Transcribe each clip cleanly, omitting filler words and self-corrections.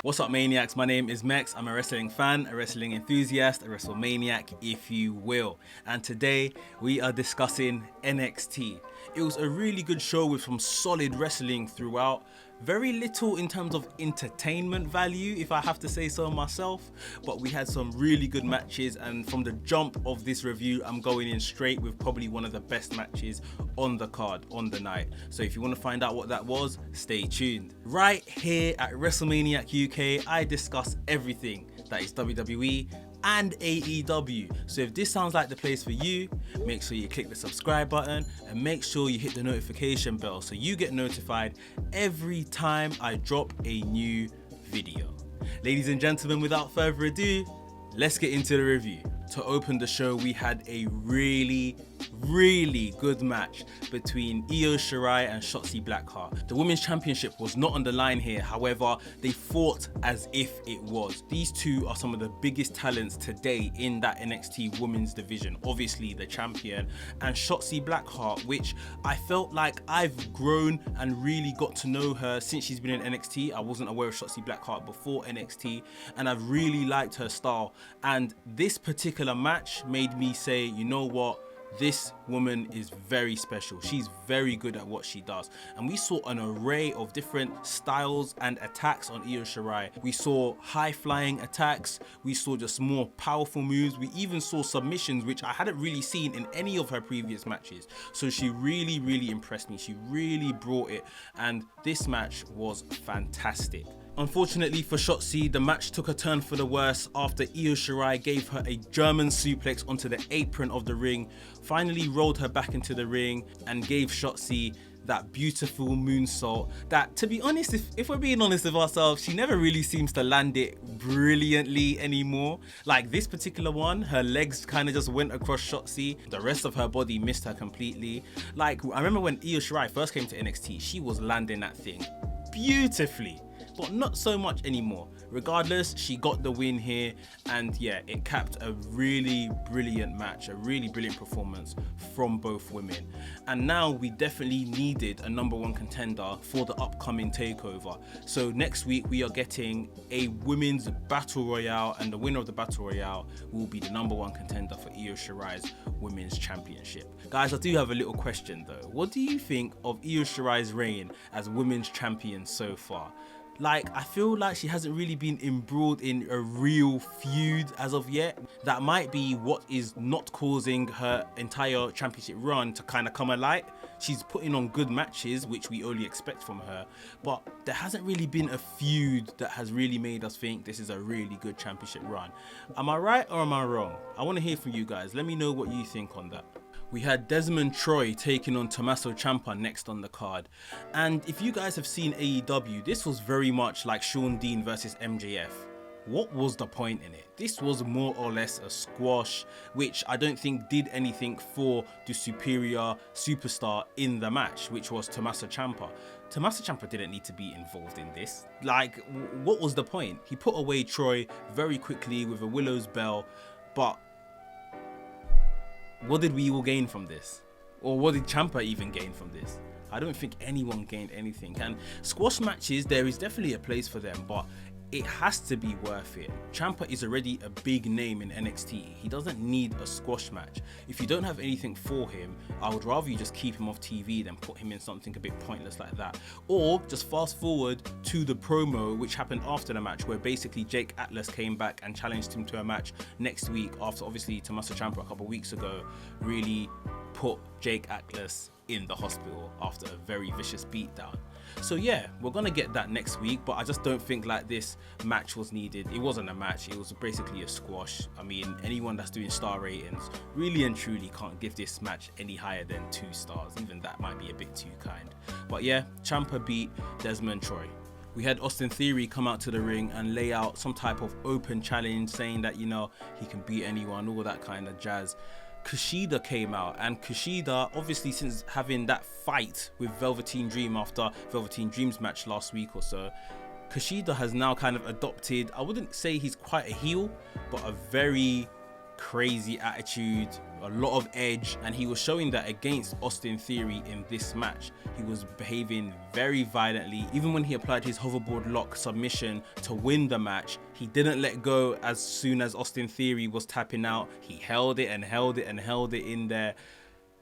What's up, Maniacs? My name is Mex. I'm a wrestling fan, a wrestling enthusiast, a WrestleManiac, if you will. And today we are discussing NXT. It was a really good show with some solid wrestling throughout. Very little in terms of entertainment value, if I have to say so myself, but we had some really good matches, and from the jump of this review, I'm going in straight with probably one of the best matches on the card, on the night. So if you want to find out what that was, stay tuned. Right here at WrestleManiac UK, I discuss everything that is WWE and AEW. So if this sounds like the place for you, make sure you click the subscribe button and make sure you hit the notification bell so you get notified every time I drop a new video. Ladies and gentlemen, without further ado, let's get into the review. To open the show, we had a really good match between Io Shirai and Shotzi Blackheart. The women's championship was not on the line here, however, they fought as if it was. These two are some of the biggest talents today in that NXT women's division. Obviously the champion and Shotzi Blackheart, which I felt like I've grown and really got to know her since she's been in NXT. I wasn't aware of Shotzi Blackheart before NXT, and I've really liked her style. And this particular match made me say, you know what? This woman is very special. She's very good at what she does. And we saw an array of different styles and attacks on Io Shirai. We saw high flying attacks. We saw just more powerful moves. We even saw submissions, which I hadn't really seen in any of her previous matches. So she really impressed me. She really brought it. And this match was fantastic. Unfortunately for Shotzi, the match took a turn for the worse after Io Shirai gave her a German suplex onto the apron of the ring, finally rolled her back into the ring and gave Shotzi that beautiful moonsault that, to be honest, if we're being honest with ourselves, she never really seems to land it brilliantly anymore. Like this particular one, her legs kind of just went across Shotzi. The rest of her body missed her completely. Like, I remember when Io Shirai first came to NXT, she was landing that thing beautifully, but not so much anymore. Regardless, she got the win here, and yeah, it capped a really brilliant match, a really brilliant performance from both women. And now we definitely needed a number one contender for the upcoming takeover. So next week we are getting a women's battle royale, and the winner of the battle royale will be the number one contender for Io Shirai's women's championship. Guys, I do have a little question though. What do you think of Io Shirai's reign as women's champion so far? Like, I feel like she hasn't really been embroiled in a real feud as of yet. That might be what is not causing her entire championship run to kind of come alight. She's putting on good matches, which we only expect from her, but there hasn't really been a feud that has really made us think this is a really good championship run. Am I right or am I wrong? I want to hear from you guys. Let me know what you think on that. We had Desmond Troy taking on Tommaso Ciampa next on the card. And if you guys have seen AEW, this was very much like Shawn Dean versus MJF. What was the point in it? This was more or less a squash, which I don't think did anything for the superior superstar in the match, which was Tommaso Ciampa. Tommaso Ciampa didn't need to be involved in this. Like, what was the point? He put away Troy very quickly with a Willow's Bell, but what did we all gain from this? Or what did Ciampa even gain from this? I don't think anyone gained anything. And squash matches, there is definitely a place for them, but it has to be worth it. Ciampa is already a big name in NXT. He doesn't need a squash match. If you don't have anything for him, I would rather you just keep him off TV than put him in something a bit pointless like that. Or just fast forward to the promo which happened after the match, where basically Jake Atlas came back and challenged him to a match next week, after obviously Tommaso Ciampa a couple of weeks ago really put Jake Atlas in the hospital after a very vicious beatdown. So yeah, we're gonna get that next week, but I just don't think like this match was needed. It wasn't a match, it was basically a squash. I mean, anyone that's doing star ratings really and truly can't give this match any higher than 2 stars. Even that might be a bit too kind. But yeah, Ciampa beat Desmond Troy. We had Austin Theory come out to the ring and lay out some type of open challenge, saying that, you know, he can beat anyone, all that kind of jazz. Kushida came out, and Kushida, obviously since having that fight with Velveteen Dream after Velveteen Dream's match last week or so, Kushida has now kind of adopted, I wouldn't say he's quite a heel, but a very crazy attitude, a lot of edge, and he was showing that against Austin Theory in this match. He was behaving very violently. Even when he applied his hoverboard lock submission to win the match, he didn't let go as soon as Austin Theory was tapping out. He held it and held it and held it in there.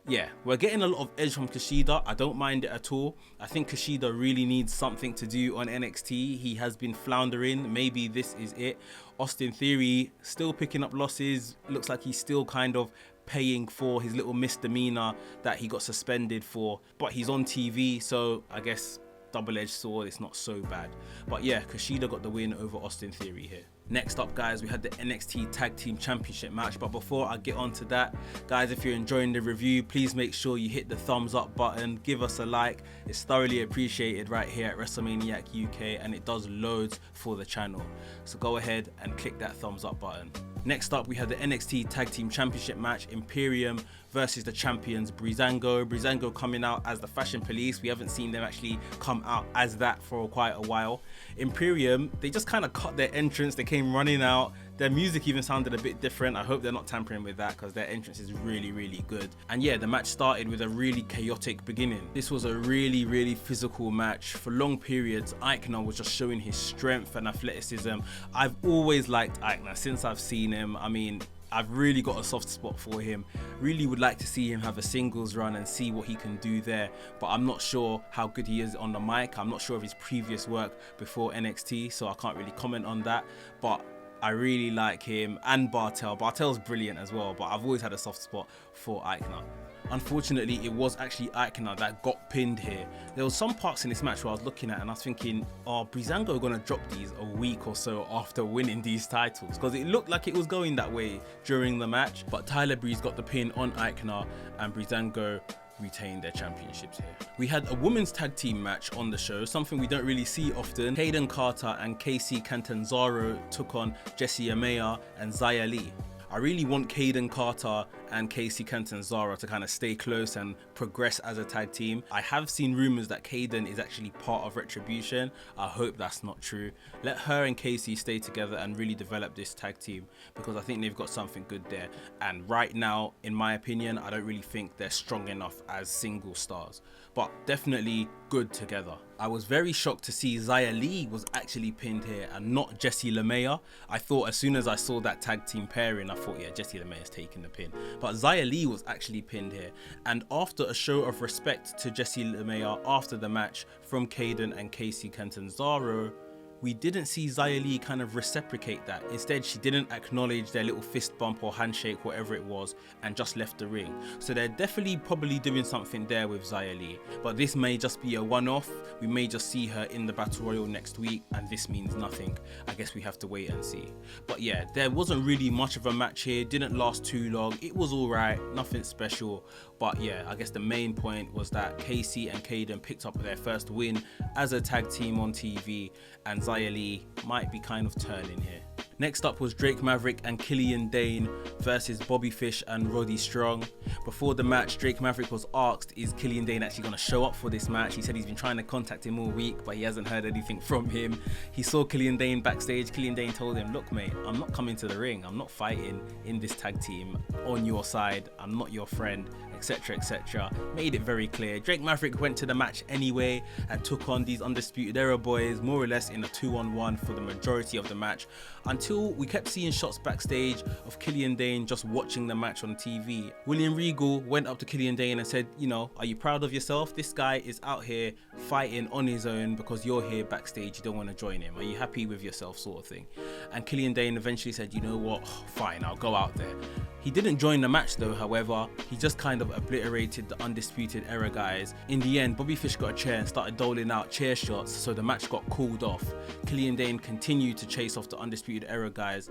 Yeah, we're getting a lot of edge from Kushida. I don't mind it at all. I think Kushida really needs something to do on NXT. He has been floundering. Maybe this is it. Austin Theory still picking up losses. Looks like he's still kind of paying for his little misdemeanor that he got suspended for. But he's on TV, so I guess double-edged sword, it's not so bad. But yeah, Kushida got the win over Austin Theory here. Next up, guys, we had the NXT Tag Team Championship match. But before I get on to that, guys, if you're enjoying the review, please make sure you hit the thumbs up button, give us a like. It's thoroughly appreciated right here at WrestleManiac UK, and it does loads for the channel. So go ahead and click that thumbs up button. Next up, we had the NXT Tag Team Championship match, Imperium versus the champions Breezango. Breezango coming out as the Fashion Police. We haven't seen them actually come out as that for quite a while. Imperium, they just kind of cut their entrance. They came running out. Their music even sounded a bit different. I hope they're not tampering with that because their entrance is really, really good. And yeah, the match started with a really chaotic beginning. This was a really, really physical match. For long periods, Eichner was just showing his strength and athleticism. I've always liked Eichner since I've seen him. I mean, I've really got a soft spot for him. Really would like to see him have a singles run and see what he can do there, but I'm not sure how good he is on the mic. I'm not sure of his previous work before NXT, so I can't really comment on that, but I really like him. And Bartel. Bartel's brilliant as well, but I've always had a soft spot for Eichner. Unfortunately, it was actually Eichner that got pinned here. There was some parts in this match where I was looking at and I was thinking, are Breezango gonna drop these a week or so after winning these titles? Because it looked like it was going that way during the match, but Tyler Breeze got the pin on Eichner and Breezango retain their championships here. We had a women's tag team match on the show, something we don't really see often. Kaden Carter and Kacy Catanzaro took on Jessie Amaya and Xia Li. I really want Kaden Carter and Kacy Catanzaro to kind of stay close and progress as a tag team. I have seen rumors that Kaden is actually part of Retribution. I hope that's not true. Let her and Kacy stay together and really develop this tag team because I think they've got something good there. And right now, in my opinion, I don't really think they're strong enough as single stars, but definitely good together. I was very shocked to see Xia Li was actually pinned here and not Jessie LeMaya. I thought as soon as I saw that tag team pairing, I thought, yeah, Jessie LeMaya's taking the pin. But Xia Li was actually pinned here. And after a show of respect to Jessie LeMaya after the match from Kaden and Kacy Catanzaro, we didn't see Xia Li kind of reciprocate that. Instead, she didn't acknowledge their little fist bump or handshake, whatever it was, and just left the ring. So they're definitely probably doing something there with Xia Li. But this may just be a one-off. We may just see her in the Battle Royal next week, and this means nothing. I guess we have to wait and see. But yeah, there wasn't really much of a match here. Didn't last too long. It was alright, nothing special. But yeah, I guess the main point was that Kacy and Kaden picked up their first win as a tag team on TV, and Xia Li might be kind of turning here. Next up was Drake Maverick and Killian Dane versus Bobby Fish and Roddy Strong. Before the match, Drake Maverick was asked, is Killian Dane actually going to show up for this match? He said he's been trying to contact him all week, but he hasn't heard anything from him. He saw Killian Dane backstage. Killian Dane told him, look mate, I'm not coming to the ring. I'm not fighting in this tag team on your side. I'm not your friend, etc, etc. Made it very clear. Drake Maverick went to the match anyway and took on these Undisputed Era boys more or less in a 2-on-1 for the majority of the match, until we kept seeing shots backstage of Killian Dane just watching the match on TV. William Regal went up to Killian Dane and said, you know, are you proud of yourself? This guy is out here fighting on his own because you're here backstage, you don't want to join him. Are you happy with yourself, sort of thing? And Killian Dane eventually said, you know what, fine, I'll go out there. He didn't join the match though, however. He just kind of obliterated the Undisputed Era guys. In the end, Bobby Fish got a chair and started doling out chair shots, so the match got called off. Killian Dane continued to chase off the Undisputed Era guys.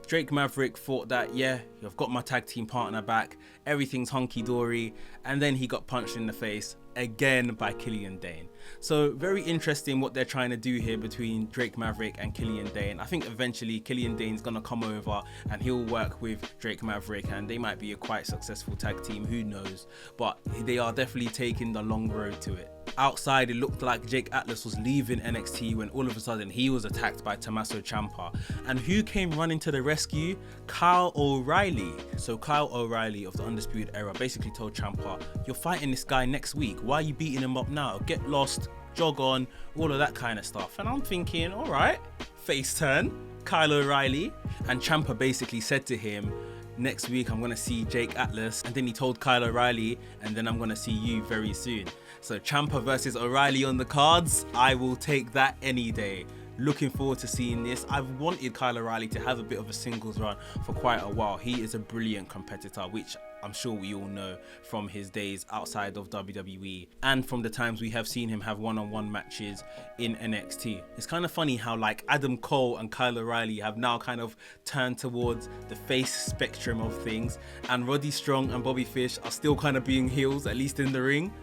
Drake Maverick thought that, yeah, I've got my tag team partner back, everything's hunky-dory, and then he got punched in the face again by Killian Dane. So very interesting what they're trying to do here between Drake Maverick and Killian Dane. I think eventually Killian Dane's gonna come over and he'll work with Drake Maverick and they might be a quite successful tag team, who knows, but they are definitely taking the long road to it. Outside, it looked like Jake Atlas was leaving NXT when all of a sudden he was attacked by Tommaso Ciampa. And who came running to the rescue? Kyle O'Reilly. So Kyle O'Reilly of the Undisputed Era basically told Ciampa, you're fighting this guy next week. Why are you beating him up now? Get lost, jog on, all of that kind of stuff. And I'm thinking, all right, face turn, Kyle O'Reilly. And Ciampa basically said to him, next week I'm going to see Jake Atlas. And then he told Kyle O'Reilly, and then I'm going to see you very soon. So Ciampa versus O'Reilly on the cards. I will take that any day. Looking forward to seeing this. I've wanted Kyle O'Reilly to have a bit of a singles run for quite a while. He is a brilliant competitor, which I'm sure we all know from his days outside of WWE and from the times we have seen him have one-on-one matches in NXT. It's kind of funny how like Adam Cole and Kyle O'Reilly have now kind of turned towards the face spectrum of things, and Roddy Strong and Bobby Fish are still kind of being heels, at least in the ring.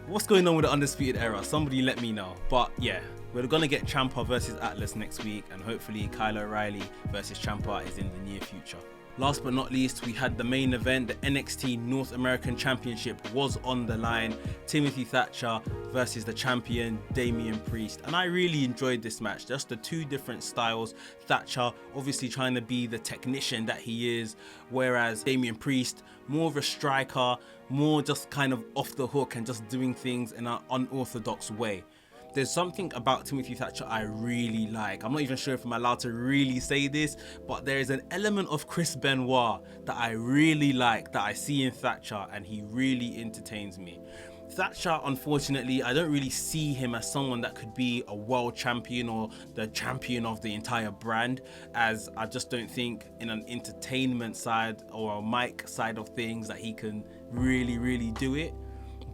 What's going on with the Undisputed Era? Somebody let me know. But yeah, we're gonna get Ciampa versus Atlas next week, and hopefully Kyle O'Reilly versus Ciampa is in the near future. Last but not least, we had the main event. The NXT North American Championship was on the line. Timothy Thatcher versus the champion Damian Priest. And I really enjoyed this match. Just the two different styles. Thatcher obviously trying to be the technician that he is, whereas Damian Priest more of a striker, more just kind of off the hook and just doing things in an unorthodox way. There's something about Timothy Thatcher I really like. I'm not even sure if I'm allowed to really say this, but there is an element of Chris Benoit that I really like, that I see in Thatcher, and he really entertains me. Thatcher, unfortunately, I don't really see him as someone that could be a world champion or the champion of the entire brand, as I just don't think in an entertainment side or a mic side of things that he can really do it.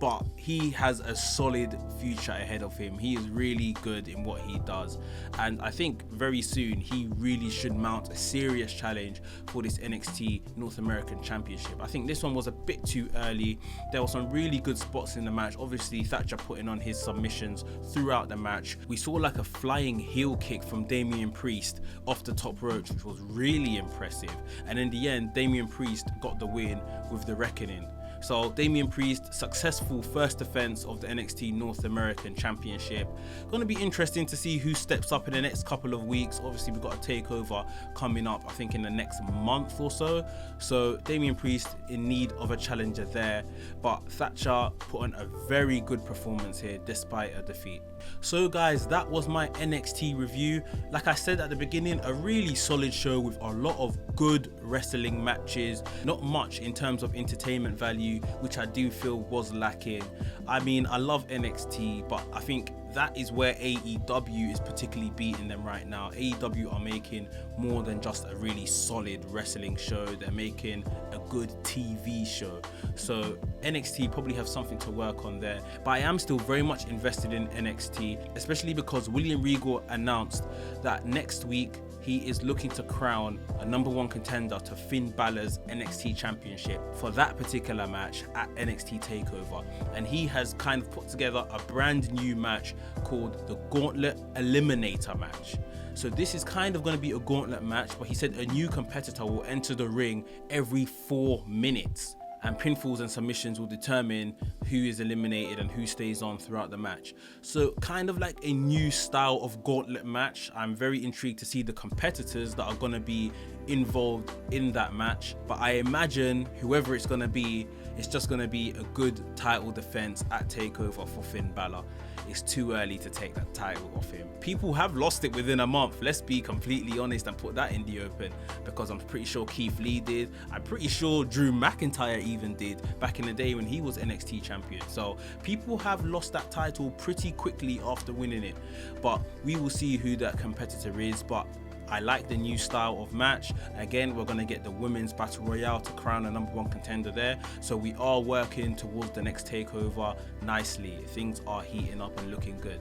But he has a solid future ahead of him. He is really good in what he does, and I think very soon he really should mount a serious challenge for this NXT North American Championship. I think this one was a bit too early. There were some really good spots in the match. Obviously Thatcher putting on his submissions throughout the match. We saw like a flying heel kick from Damian Priest off the top rope, which was really impressive, and in the end Damian Priest got the win with the Reckoning. So Damian Priest, successful first defense of the NXT North American Championship. Going to be interesting to see who steps up in the next couple of weeks. Obviously we've got a takeover coming up, I think in the next month or so. So Damian Priest in need of a challenger there, but Thatcher put on a very good performance here despite a defeat. So guys, that was my NXT review. Like I said at the beginning, a really solid show with a lot of good wrestling matches. Not much in terms of entertainment value, which I do feel was lacking. I mean, I love NXT, but I think that is where AEW is particularly beating them right now. AEW are making more than just a really solid wrestling show. They're making a good TV show. So NXT probably have something to work on there. But I am still very much invested in NXT, especially because William Regal announced that next week he is looking to crown a #1 contender to Finn Balor's NXT Championship for that particular match at NXT TakeOver. And he has kind of put together a brand new match called the Gauntlet Eliminator match. So this is kind of going to be a gauntlet match, but he said a new competitor will enter the ring every 4 minutes. And pinfalls and submissions will determine who is eliminated and who stays on throughout the match. So kind of like a new style of gauntlet match. I'm very intrigued to see the competitors that are going to be involved in that match, but I imagine whoever it's going to be, it's just going to be a good title defense at TakeOver for Finn Balor. It's too early to take that title off him. People have lost it within a month, let's be completely honest and put that in the open, because I'm pretty sure Keith Lee did, I'm pretty sure Drew McIntyre even did back in the day when he was NXT champion. So people have lost that title pretty quickly after winning it, but we will see who that competitor is. But I like the new style of match. Again, we're going to get the women's battle royale to crown a #1 contender there. So we are working towards the next takeover nicely. Things are heating up and looking good.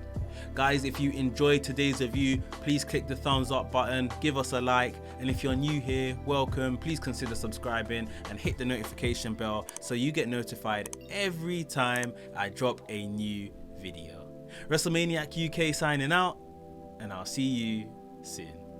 Guys, if you enjoyed today's review, please click the thumbs up button, give us a like, and if you're new here, welcome. Please consider subscribing and hit the notification bell so you get notified every time I drop a new video. WrestleManiac UK signing out, and I'll see you soon.